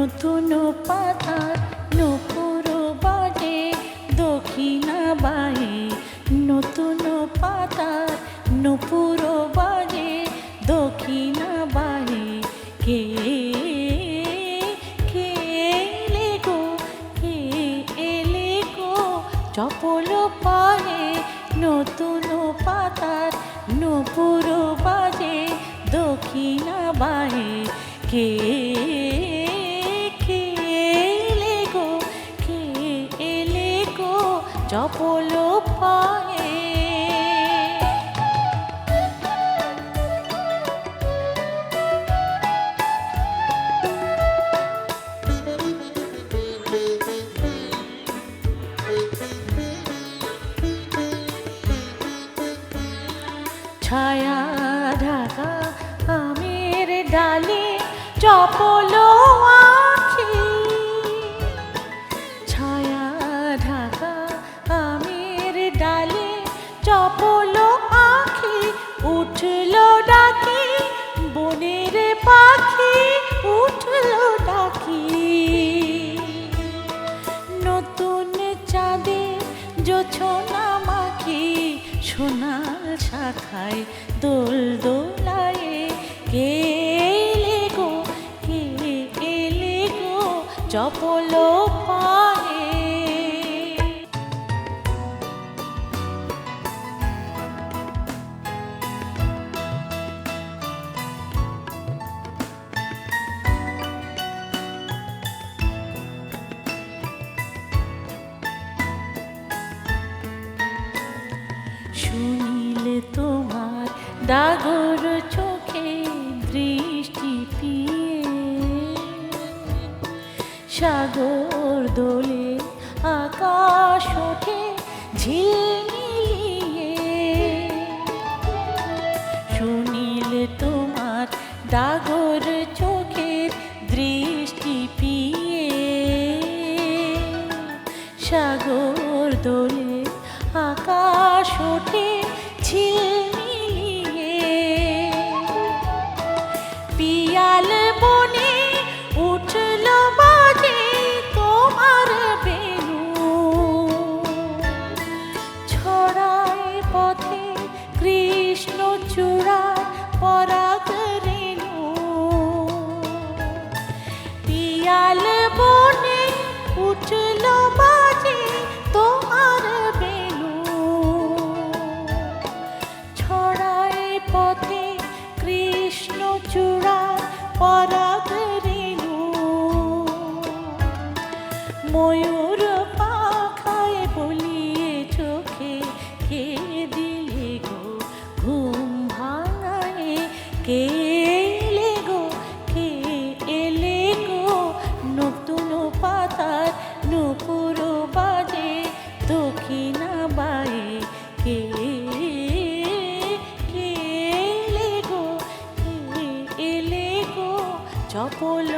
নতুন পাতার নূপুর বাজে দক্ষিণা বায়ে, নতুন পাতার নূপুর বাজে দক্ষিণা বায়ে। কে কে এলে গো, কে এলে গো চপল পায়ে, নতুন পাতার নূপুর বাজে দক্ষিণা বায়ে। কে কে এলে গো, কে এলে গো চপল পায়ে। ছায়া ঢাকা আমের ডালে চপল আঁখি, ছায়া ঢাকা আমের ডালে চপল আঁখি, উঠল ডাকি বনের পাখি, উঠল ডাকি। নতুন চাঁদে জোছনা মাখি, সোনার শাখায় দোল দোলায়ে। কে এলে গো, কে এলে গো চপল পায়ে। শুনিলে তোমার ডাগর চোখে দৃষ্টি পিয়ে, সাগর দোলে আকাশ ওঠে ঝিলমিলিয়ে। শুনিলে তোমার ডাগর চোখের দৃষ্টি পিয়ে, সাগর দোলে আকাশ ওঠে ঝিলমিলিয়ে। পিয়াল বনে উঠল বাজে তোমার বেনু, ছড়ায় পথে কৃষ্ণ চূড়ার পরাগ রেণু। পিয়াল বনে উঠল বাজে তোমার বেনু, ছড়ায় পথে কৃষ্ণ চূড়ার পরাগ রেণু। ময়ূর পাখায় বলিয়ে চোখে কে দিলে গো ঘুম ভাঙায়ে। কে এলে গো, কে এলে গো নতুন পাতার নূপুর বাজে দক্ষিণা বায়ে। কে কে এলে গো, কে এলে গো চপল